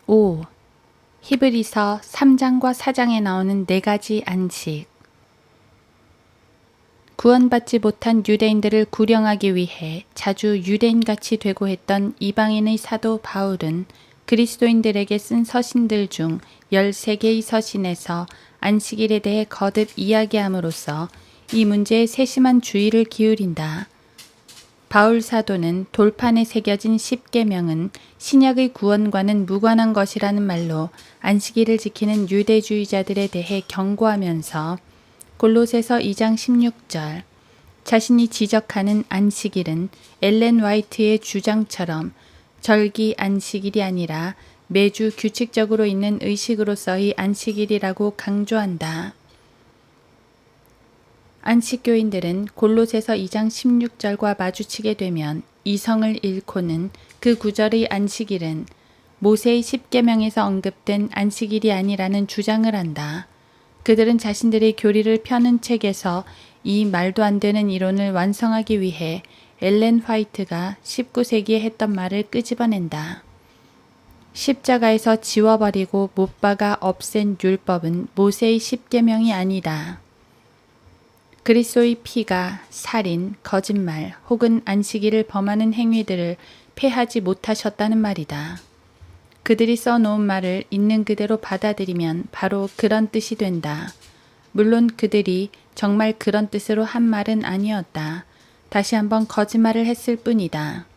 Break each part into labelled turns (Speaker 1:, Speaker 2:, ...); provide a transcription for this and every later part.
Speaker 1: 5. 히브리서 3장과 4장에 나오는 4가지 안식. 구원받지 못한 유대인들을 구령하기 위해 자주 유대인같이 되고 했던 이방인의 사도 바울은 그리스도인들에게 쓴 서신들 중 13개의 서신에서 안식일에 대해 거듭 이야기함으로써 이 문제에 세심한 주의를 기울인다. 바울 사도는 돌판에 새겨진 10계명은 신약의 구원과는 무관한 것이라는 말로 안식일을 지키는 유대주의자들에 대해 경고하면서 골로새서 2장 16절 자신이 지적하는 안식일은 엘렌 화이트의 주장처럼 절기 안식일이 아니라 매주 규칙적으로 있는 의식으로서의 안식일이라고 강조한다. 안식교인들은 골로새서 2장 16절과 마주치게 되면 이성을 잃고는 그 구절의 안식일은 모세의 10계명에서 언급된 안식일이 아니라는 주장을 한다. 그들은 자신들의 교리를 펴는 책에서 이 말도 안 되는 이론을 완성하기 위해 엘렌 화이트가 19세기에 했던 말을 끄집어낸다. 십자가에서 지워버리고 못 박아 없앤 율법은 모세의 10계명이 아니다. 그리스도의 피가 살인, 거짓말 혹은 안식일을 범하는 행위들을 폐하지 못하셨다는 말이다. 그들이 써놓은 말을 있는 그대로 받아들이면 바로 그런 뜻이 된다. 물론 그들이 정말 그런 뜻으로 한 말은 아니었다. 다시 한번 거짓말을 했을 뿐이다.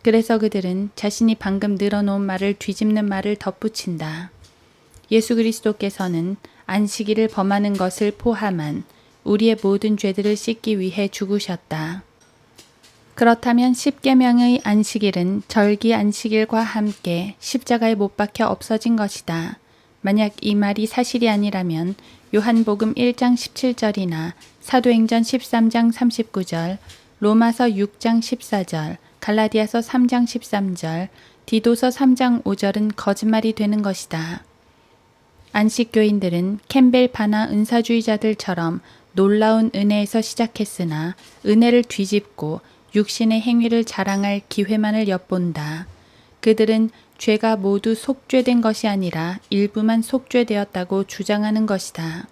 Speaker 1: 그래서 그들은 자신이 방금 늘어놓은 말을 뒤집는 말을 덧붙인다. 예수 그리스도께서는 안식일을 범하는 것을 포함한 우리의 모든 죄들을 씻기 위해 죽으셨다. 그렇다면 10계명의 안식일은 절기 안식일과 함께 십자가에 못 박혀 없어진 것이다. 만약 이 말이 사실이 아니라면 요한복음 1장 17절이나 사도행전 13장 39절, 로마서 6장 14절, 갈라디아서 3장 13절, 디도서 3장 5절은 거짓말이 되는 것이다. 안식교인들은 캠벨 바나 은사주의자들처럼 놀라운 은혜에서 시작했으나 은혜를 뒤집고 육신의 행위를 자랑할 기회만을 엿본다. 그들은 죄가 모두 속죄된 것이 아니라 일부만 속죄되었다고 주장하는 것이다.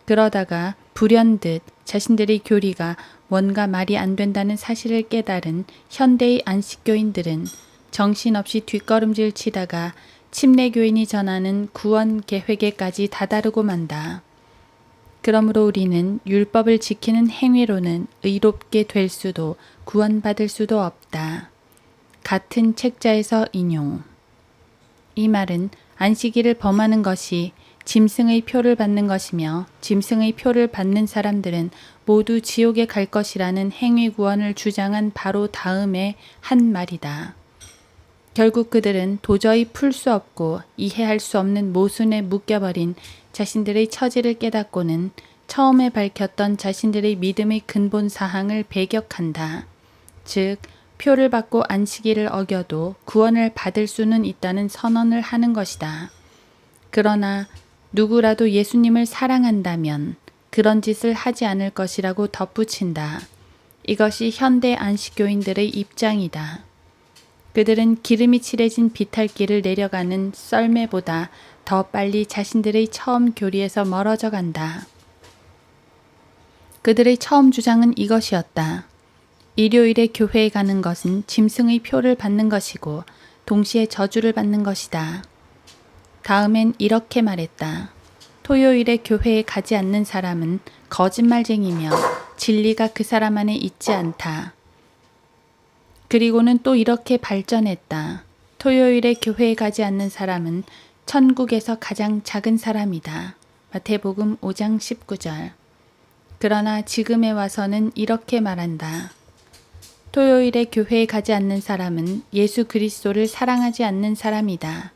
Speaker 1: 그러다가 불현듯 자신들의 교리가 뭔가 말이 안 된다는 사실을 깨달은 현대의 안식교인들은 정신없이 뒷걸음질 치다가 침례교인이 전하는 구원 계획에까지 다다르고 만다. 그러므로 우리는 율법을 지키는 행위로는 의롭게 될 수도 구원받을 수도 없다. 같은 책자에서 인용. 이 말은 안식일을 범하는 것이 짐승의 표를 받는 것이며 짐승의 표를 받는 사람들은 모두 지옥에 갈 것이라는 행위 구원을 주장한 바로 다음에 한 말이다. 결국 그들은 도저히 풀 수 없고 이해할 수 없는 모순에 묶여버린 자신들의 처지를 깨닫고는 처음에 밝혔던 자신들의 믿음의 근본 사항을 배격한다. 즉, 표를 받고 안식일을 어겨도 구원을 받을 수는 있다는 선언을 하는 것이다. 그러나 누구라도 예수님을 사랑한다면 그런 짓을 하지 않을 것이라고 덧붙인다. 이것이 현대 안식교인들의 입장이다. 그들은 기름이 칠해진 비탈길을 내려가는 썰매보다 더 빨리 자신들의 처음 교리에서 멀어져 간다. 그들의 처음 주장은 이것이었다. 일요일에 교회에 가는 것은 짐승의 표를 받는 것이고 동시에 저주를 받는 것이다. 다음엔 이렇게 말했다. 토요일에 교회에 가지 않는 사람은 거짓말쟁이며 진리가 그 사람 안에 있지 않다. 그리고는 또 이렇게 발전했다. 토요일에 교회에 가지 않는 사람은 천국에서 가장 작은 사람이다. 마태복음 5장 19절. 그러나 지금에 와서는 이렇게 말한다. 토요일에 교회에 가지 않는 사람은 예수 그리스도를 사랑하지 않는 사람이다.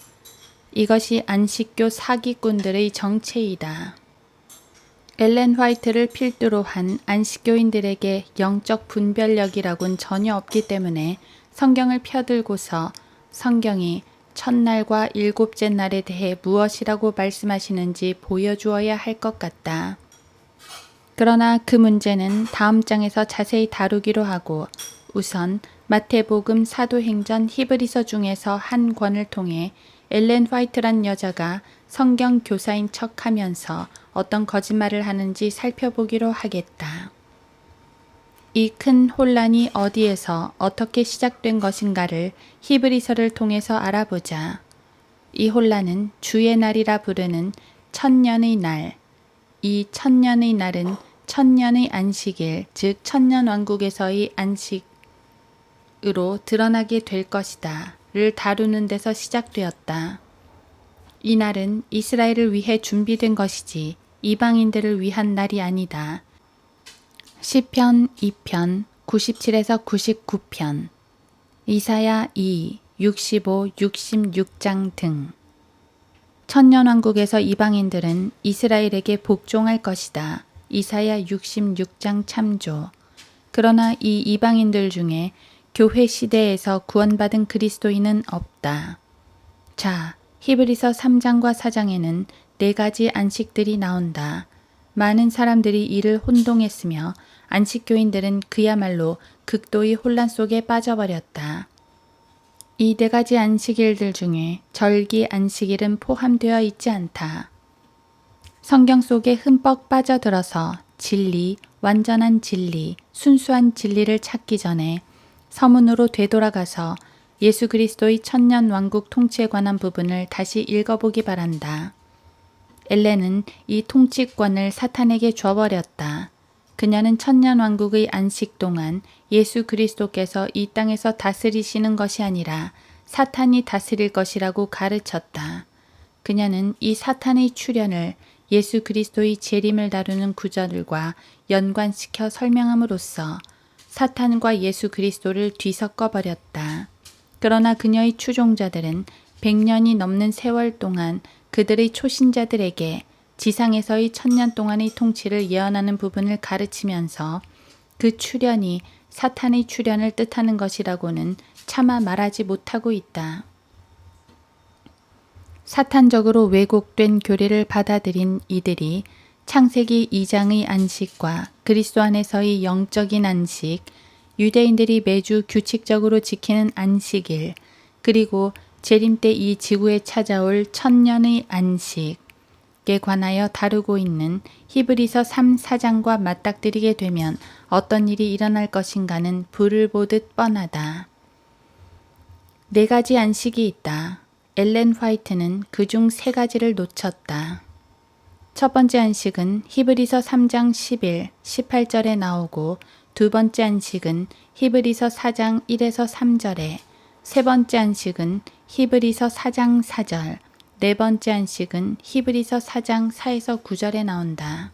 Speaker 1: 이것이 안식교 사기꾼들의 정체이다. 엘렌 화이트를 필두로 한 안식교인들에게 영적 분별력이라곤 전혀 없기 때문에 성경을 펴들고서 성경이 첫날과 일곱째 날에 대해 무엇이라고 말씀하시는지 보여주어야 할 것 같다. 그러나 그 문제는 다음 장에서 자세히 다루기로 하고 우선 마태복음, 사도행전, 히브리서 중에서 한 권을 통해 엘렌 화이트란 여자가 성경 교사인 척하면서 어떤 거짓말을 하는지 살펴보기로 하겠다. 이 큰 혼란이 어디에서 어떻게 시작된 것인가를 히브리서를 통해서 알아보자. 이 혼란은 주의 날이라 부르는 천년의 날, 이 천년의 날은 천년의 안식일, 즉 천년왕국에서의 안식으로 드러나게 될 것이다 를 다루는 데서 시작되었다. 이 날은 이스라엘을 위해 준비된 것이지 이방인들을 위한 날이 아니다. 시편 2편 97에서 99편, 이사야 2, 65, 66장 등. 천년왕국에서 이방인들은 이스라엘에게 복종할 것이다. 이사야 66장 참조. 그러나 이 이방인들 중에 교회 시대에서 구원받은 그리스도인은 없다. 자, 히브리서 3장과 4장에는 4가지 안식들이 나온다. 많은 사람들이 이를 혼동했으며 안식교인들은 그야말로 극도의 혼란 속에 빠져버렸다. 이 4가지 안식일들 중에 절기 안식일은 포함되어 있지 않다. 성경 속에 흠뻑 빠져들어서 진리, 완전한 진리, 순수한 진리를 찾기 전에 서문으로 되돌아가서 예수 그리스도의 천년왕국 통치에 관한 부분을 다시 읽어보기 바란다. 엘렌은 이 통치권을 사탄에게 줘버렸다. 그녀는 천년왕국의 안식 동안 예수 그리스도께서 이 땅에서 다스리시는 것이 아니라 사탄이 다스릴 것이라고 가르쳤다. 그녀는 이 사탄의 출현을 예수 그리스도의 재림을 다루는 구절과 연관시켜 설명함으로써 사탄과 예수 그리스도를 뒤섞어 버렸다. 그러나 그녀의 추종자들은 100년이 넘는 세월 동안 그들의 초신자들에게 지상에서의 1000년 동안의 통치를 예언하는 부분을 가르치면서 그 출현이 사탄의 출현을 뜻하는 것이라고는 차마 말하지 못하고 있다. 사탄적으로 왜곡된 교리를 받아들인 이들이 창세기 2장의 안식과 그리스도 안에서의 영적인 안식, 유대인들이 매주 규칙적으로 지키는 안식일, 그리고 재림 때 이 지구에 찾아올 천년의 안식에 관하여 다루고 있는 히브리서 3, 4장과 맞닥뜨리게 되면 어떤 일이 일어날 것인가는 불을 보듯 뻔하다. 4가지 안식이 있다. 엘렌 화이트는 그중 3가지를 놓쳤다. 첫 번째 안식은 히브리서 3장 10일, 18절에 나오고 두 번째 안식은 히브리서 4장 1에서 3절에, 세 번째 안식은 히브리서 4장 4절, 네 번째 안식은 히브리서 4장 4에서 9절에 나온다.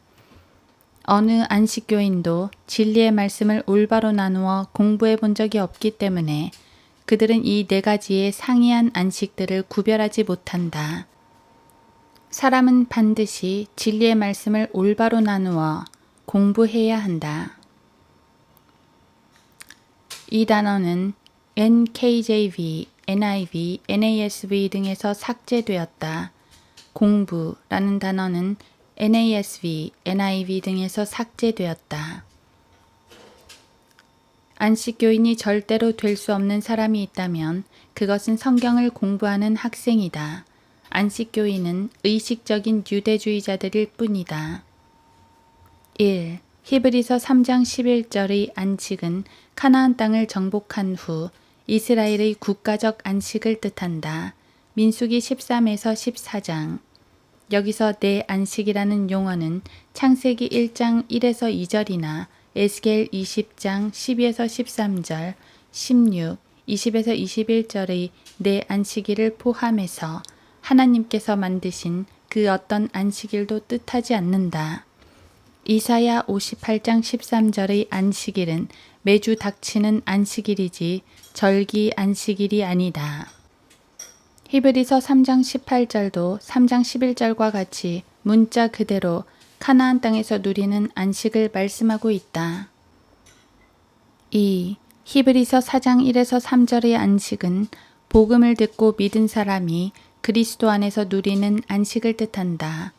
Speaker 1: 어느 안식교인도 진리의 말씀을 올바로 나누어 공부해 본 적이 없기 때문에 그들은 이 4가지의 상이한 안식들을 구별하지 못한다. 사람은 반드시 진리의 말씀을 올바로 나누어 공부해야 한다. 이 단어는 NKJV, NIV, NASV 등에서 삭제되었다. 공부라는 단어는 NASV, NIV 등에서 삭제되었다. 안식교인이 절대로 될 수 없는 사람이 있다면 그것은 성경을 공부하는 학생이다. 안식교인은 의식적인 유대주의자들일 뿐이다. 1. 히브리서 3장 11절의 안식은 가나안 땅을 정복한 후 이스라엘의 국가적 안식을 뜻한다. 민수기 13에서 14장. 여기서 내 안식이라는 용어는 창세기 1장 1에서 2절이나 에스겔 20장 12에서 13절, 16, 20에서 21절의 내 안식일을 포함해서 하나님께서 만드신 그 어떤 안식일도 뜻하지 않는다. 이사야 58장 13절의 안식일은 매주 닥치는 안식일이지 절기 안식일이 아니다. 히브리서 3장 18절도 3장 11절과 같이 문자 그대로 가나안 땅에서 누리는 안식을 말씀하고 있다. 2. 히브리서 4장 1에서 3절의 안식은 복음을 듣고 믿은 사람이 그리스도 안에서 누리는 안식을 뜻한다.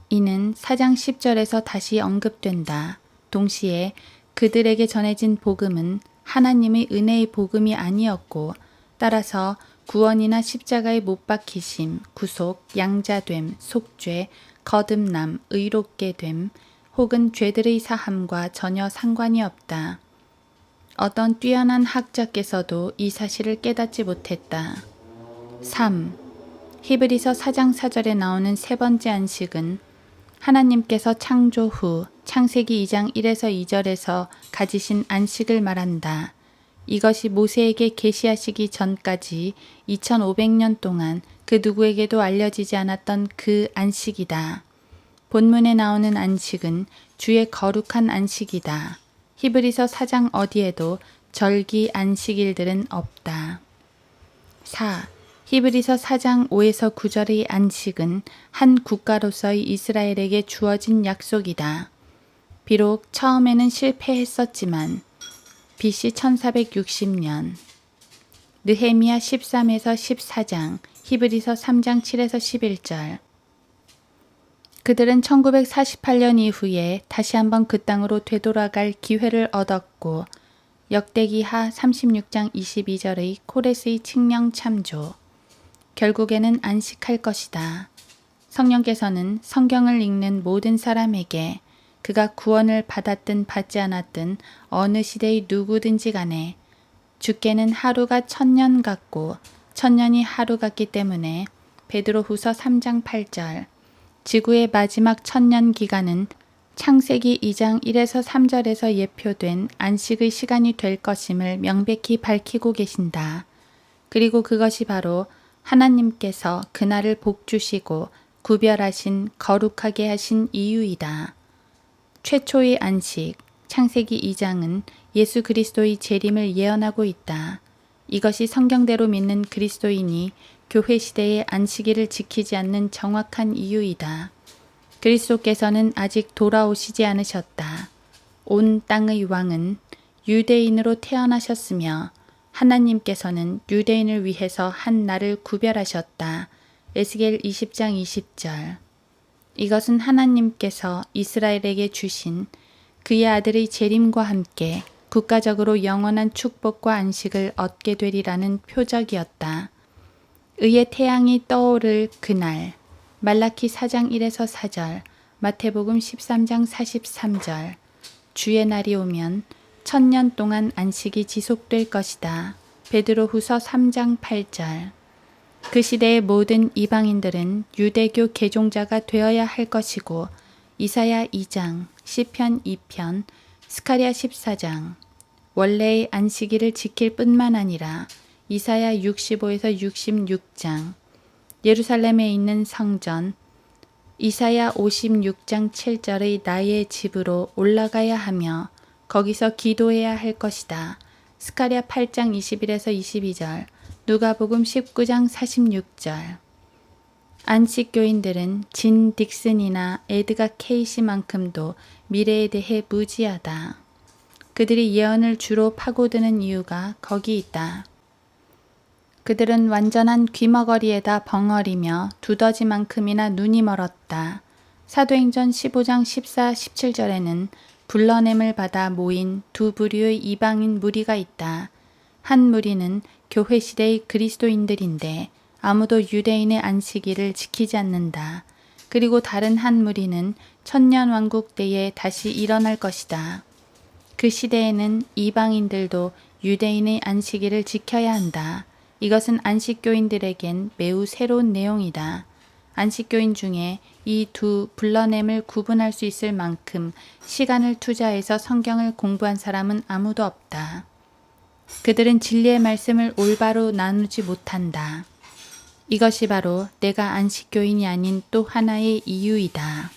Speaker 1: 이는 4장 10절에서 다시 언급된다. 동시에 그들에게 전해진 복음은 하나님의 은혜의 복음이 아니었고 따라서 구원이나 십자가에 못 박히심, 구속, 양자됨, 속죄, 거듭남, 의롭게 됨, 혹은 죄들의 사함과 전혀 상관이 없다. 어떤 뛰어난 학자께서도 이 사실을 깨닫지 못했다. 3. 히브리서 4장 4절에 나오는 세 번째 안식은 하나님께서 창조 후 창세기 2장 1에서 2절에서 가지신 안식을 말한다. 이것이 모세에게 계시하시기 전까지 2500년 동안 그 누구에게도 알려지지 않았던 그 안식이다. 본문에 나오는 안식은 주의 거룩한 안식이다. 히브리서 4장 어디에도 절기 안식일들은 없다. 4. 히브리서 4장 5에서 9절의 안식은 한 국가로서의 이스라엘에게 주어진 약속이다. 비록 처음에는 실패했었지만 BC 1460년 느헤미야 13에서 14장, 히브리서 3장 7에서 11절 그들은 1948년 이후에 다시 한번 그 땅으로 되돌아갈 기회를 얻었고 역대기하 36장 22절의 코레스의 칙령 참조 결국에는 안식할 것이다. 성령께서는 성경을 읽는 모든 사람에게 그가 구원을 받았든 받지 않았든 어느 시대의 누구든지 간에 주께는 하루가 1000년 같고 1000년이 하루 같기 때문에 베드로후서 3장 8절 지구의 마지막 1000년 기간은 창세기 2장 1에서 3절에서 예표된 안식의 시간이 될 것임을 명백히 밝히고 계신다. 그리고 그것이 바로 하나님께서 그날을 복주시고 구별하신 거룩하게 하신 이유이다. 최초의 안식, 창세기 2장은 예수 그리스도의 재림을 예언하고 있다. 이것이 성경대로 믿는 그리스도인이 교회 시대의 안식일을 지키지 않는 정확한 이유이다. 그리스도께서는 아직 돌아오시지 않으셨다. 온 땅의 왕은 유대인으로 태어나셨으며 하나님께서는 유대인을 위해서 한 날을 구별하셨다. 에스겔 20장 20절 이것은 하나님께서 이스라엘에게 주신 그의 아들의 재림과 함께 국가적으로 영원한 축복과 안식을 얻게 되리라는 표적이었다. 의의 태양이 떠오를 그날 말라키 4장 1에서 4절 마태복음 13장 43절 주의 날이 오면 1000년 동안 안식이 지속될 것이다. 베드로후서 3장 8절 그 시대의 모든 이방인들은 유대교 개종자가 되어야 할 것이고 이사야 2장, 시편 2편, 스가랴 14장 원래의 안식일을 지킬 뿐만 아니라 이사야 65에서 66장 예루살렘에 있는 성전 이사야 56장 7절의 나의 집으로 올라가야 하며 거기서 기도해야 할 것이다. 스가랴 8장 21에서 22절 누가복음 19장 46절 안식교인들은 진 딕슨이나 에드가 케이시만큼도 미래에 대해 무지하다. 그들이 예언을 주로 파고드는 이유가 거기 있다. 그들은 완전한 귀머거리에다 벙어리며 두더지만큼이나 눈이 멀었다. 사도행전 15장 14, 17절에는 불러냄을 받아 모인 두 부류의 이방인 무리가 있다. 한 무리는 교회 시대의 그리스도인들인데 아무도 유대인의 안식일을 지키지 않는다. 그리고 다른 한 무리는 천년왕국 때에 다시 일어날 것이다. 그 시대에는 이방인들도 유대인의 안식일을 지켜야 한다. 이것은 안식교인들에겐 매우 새로운 내용이다. 안식교인 중에 이 두 불러냄을 구분할 수 있을 만큼 시간을 투자해서 성경을 공부한 사람은 아무도 없다. 그들은 진리의 말씀을 올바로 나누지 못한다. 이것이 바로 내가 안식교인이 아닌 또 하나의 이유이다.